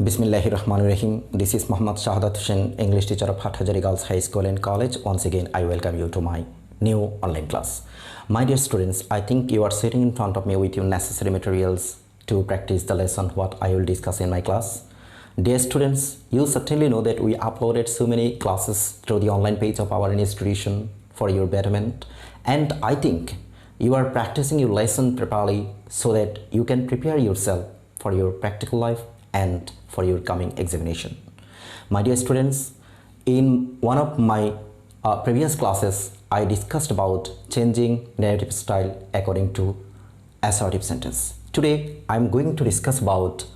Bismillahirrahmanirrahim. This is Muhammad Sahadat Hosen, English teacher of Hathazari Girls High School and College. Once again, I welcome you to my new online class. My dear students, I think you are sitting in front of me with your necessary materials to practice the lesson what I will discuss in my class. Dear students, you certainly know that we uploaded so many classes through the online page of our institution for your betterment, and I think you are practicing your lesson properly so that you can prepare yourself for your practical life and for your coming examination. My dear students, in one of my previous classes, I discussed about changing narrative style according to assertive sentence. Today, I am going to discuss about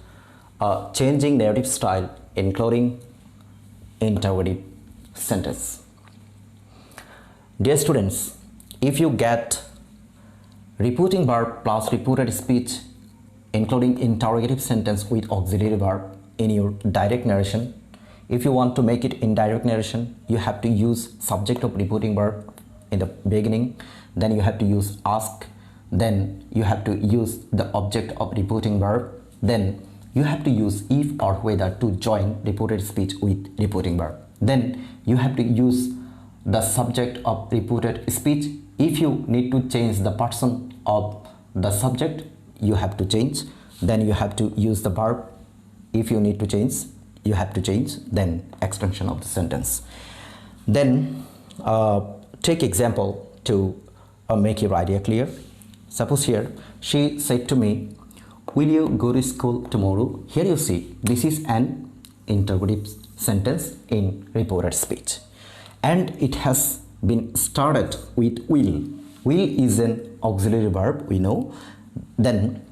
changing narrative style including interrogative sentence. Dear students, if you get repeating verb plus repeated speech including interrogative sentence with auxiliary verb in your direct narration, if you want to make it indirect narration, you have to use subject of repeating verb in the beginning, then you have to use ask, then you have to use the object of repeating verb, then you have to use if or whether to join repeated speech with repeating verb, then you have to use the subject of repeated speech. If you need to change the person of the subject, you have to change, then you have to use the verb. If you need to change, you have to change, then extension of the sentence. Then take example to make your idea clear. Suppose here she said to me, will you go to school tomorrow? Here you see, this is an interrogative sentence in reported speech, and it has been started with will. Will is an auxiliary verb, we know. Then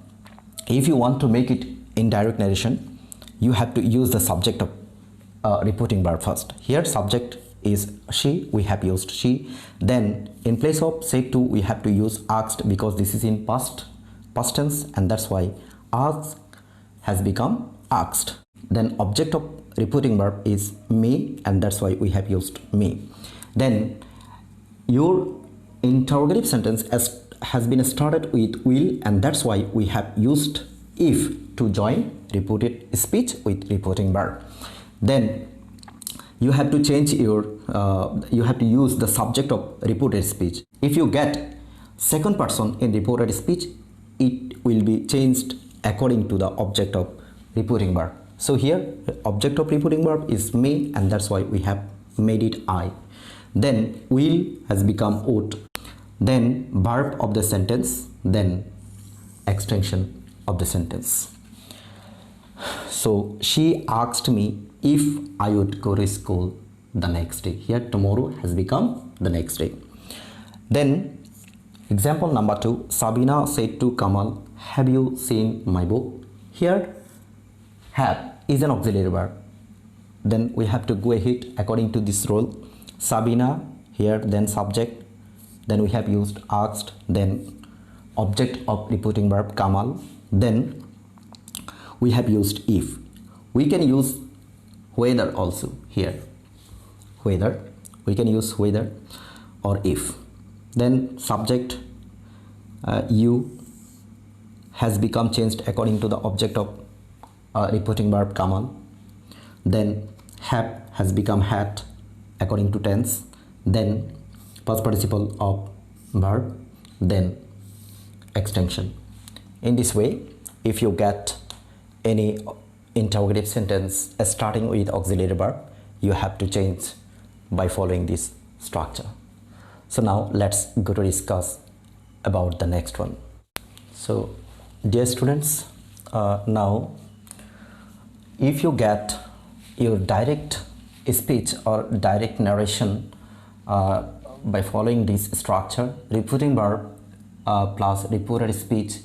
if you want to make it indirect narration, you have to use the subject of repeating verb first. Here subject is she, we have used she. Then in place of said to, we have to use asked because this is in past tense, and that's why asked has become asked. Then object of repeating verb is me, and that's why we have used me. Then your interrogative sentence has been started with will, and that's why we have used if to join repeated speech with repeating verb. Then you have to change your you have to use the subject of repeated speech. If you get second person in repeated speech, it will be changed according to the object of repeating verb. So here object of repeating verb is me, and that's why we have made it I. Then will has become would. Then verb of the sentence, then extension of the sentence. So she asked me if I would go to school the next day. Here tomorrow has become the next day. Then example number 2, Sabina said to Kamal, have you seen my book? Here have is an auxiliary verb. Then we have to go ahead according to this rule. Sabina here, then subject, then we have used asked, then object of repeating verb Kamal, then we have used if. We can use whether also here, whether, we can use whether or if. Then subject you has become changed according to the object of repeating verb Kamal, then have has become had according to tense, then past participle of verb, then extension. In this way, if you get any interrogative sentence starting with auxiliary verb, you have to change by following this structure. So now let's go to discuss about the next one. So dear students, now if you get your direct speech or direct narration by following this structure, repeating verb plus repeated speech,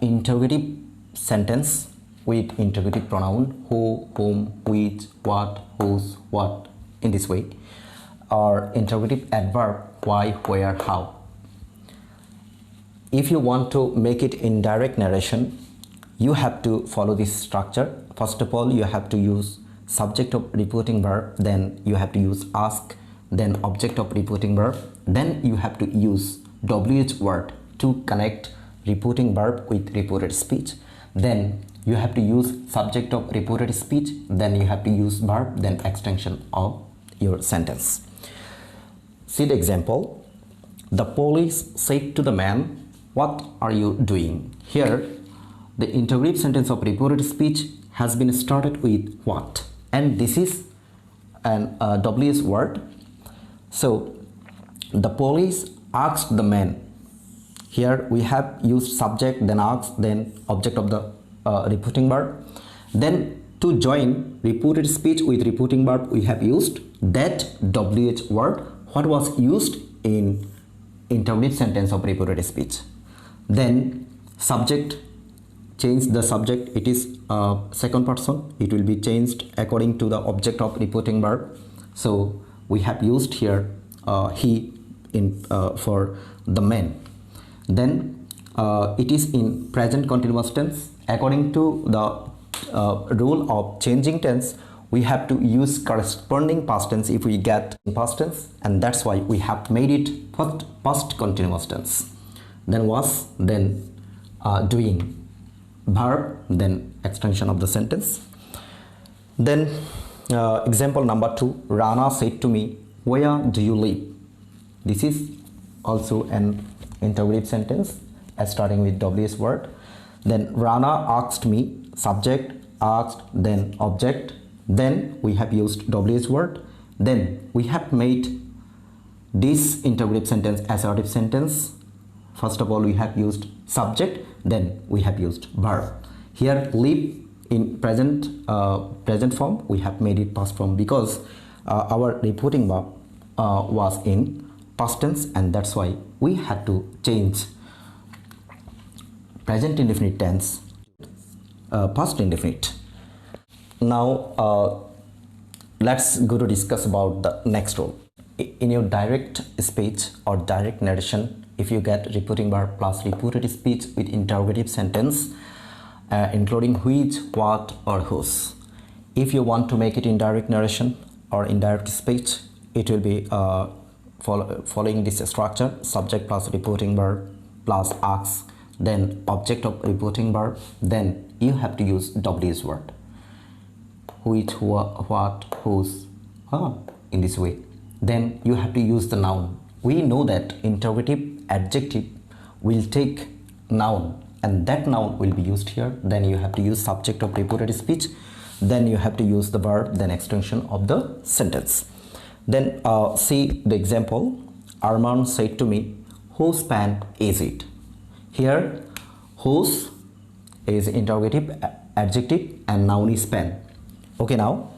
interrogative sentence with interrogative pronoun who, whom, which, what, whose, what, in this way, or interrogative adverb why, where, how. If you want to make it indirect narration, you have to follow this structure. First of all, you have to use subject of repeating verb, then you have to use ask, then object of repeating verb, then you have to use WH word to connect repeating verb with repeated speech, then you have to use subject of reported speech, then you have to use verb, then extension of your sentence. See the example. The police said to the man, "What are you doing?" Here, the interrogative sentence of reported speech has been started with what, and this is an WS word. So the police asked the man. Here we have used subject, then asked, then object of the reporting verb. Then to join reported speech with reporting verb, we have used that WH word what was used in interrogative sentence of reported speech. Then subject, change the subject, it is second person, it will be changed according to the object of reporting verb. So we have used here he in for the man. Then it is in present continuous tense. According to the rule of changing tense, we have to use corresponding past tense if we get past tense, and that's why we have made it past continuous tense. Then was, then doing, verb, then extension of the sentence. Then example number 2, Rana said to me, "Where do you live?" This is also an interrogative sentence starting with WS word. Then Rana asked me, subject, asked, then object, then we have used WS word. Then we have made this interrogative sentence assertive sentence. First of all, we have used subject, then we have used verb. Here live in present form, we have made it past form because our reporting verb was in past tense, and that's why we had to change present indefinite tense past indefinite. Now let's go to discuss about the next rule. In your direct speech or direct narration, if you get reporting verb plus reported speech with interrogative sentence including which, what, or whose, if you want to make it indirect narration or indirect speech, it will be following this structure: subject plus reporting verb plus ask, then object of reporting verb, then you have to use WS word, which, what, whose, in this way. Then you have to use the noun. We know that interrogative adjective will take noun, and that noun will be used here. Then you have to use subject of reported speech, then you have to use the verb, then extension of the sentence. Then see the example. Arman said to me, "Whose pen is it?" Here whose is interrogative adjective and noun is pen. Okay, now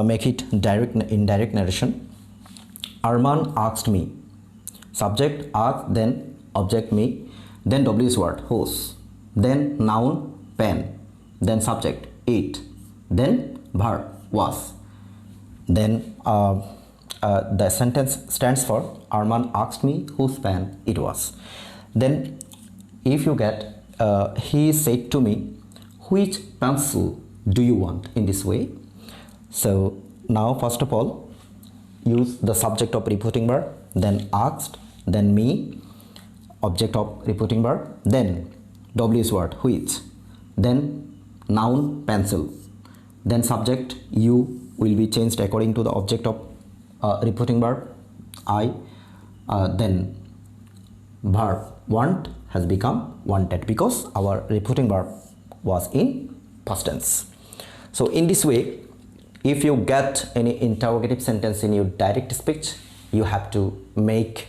make it indirect narration. Arman asked me, subject asked, then object me, then WS word whose, then noun pen, then subject it, then verb was. Then the sentence stands for Arman asked me whose pen it was. Then if you get he said to me, "Which pencil do you want?" in this way. So now first of all, use the subject of reporting verb, then asked, then me, object of reporting verb, then WS word which, then noun pencil, then subject you will be changed according to the object of reporting verb I, then verb want has become wanted because our reporting verb was in past tense. So in this way, if you get any interrogative sentence in your direct speech, you have to make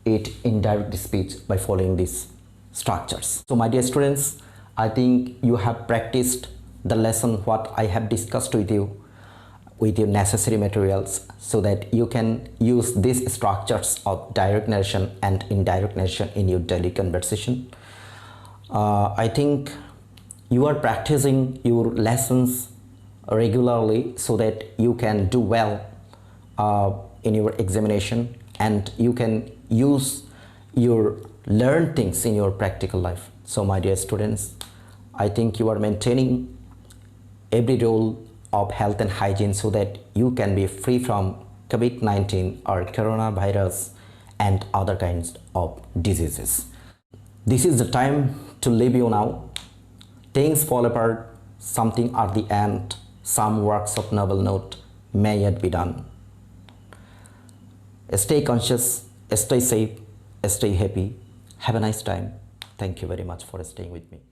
it indirect speech by following these structures. So my dear students, I think you have practiced the lesson what I have discussed with you with your necessary materials, so that you can use these structures of direct narration and indirect narration in your daily conversation. I think you are practicing your lessons regularly so that you can do well in your examination, and you can use your learned things in your practical life. So my dear students, I think you are maintaining every rule of health and hygiene so that you can be free from COVID-19 or coronavirus and other kinds of diseases. This is the time to leave you now. Things fall apart something at the end, some works of noble note may yet be done. Stay conscious, stay safe, stay happy. Have a nice time. Thank you very much for staying with me.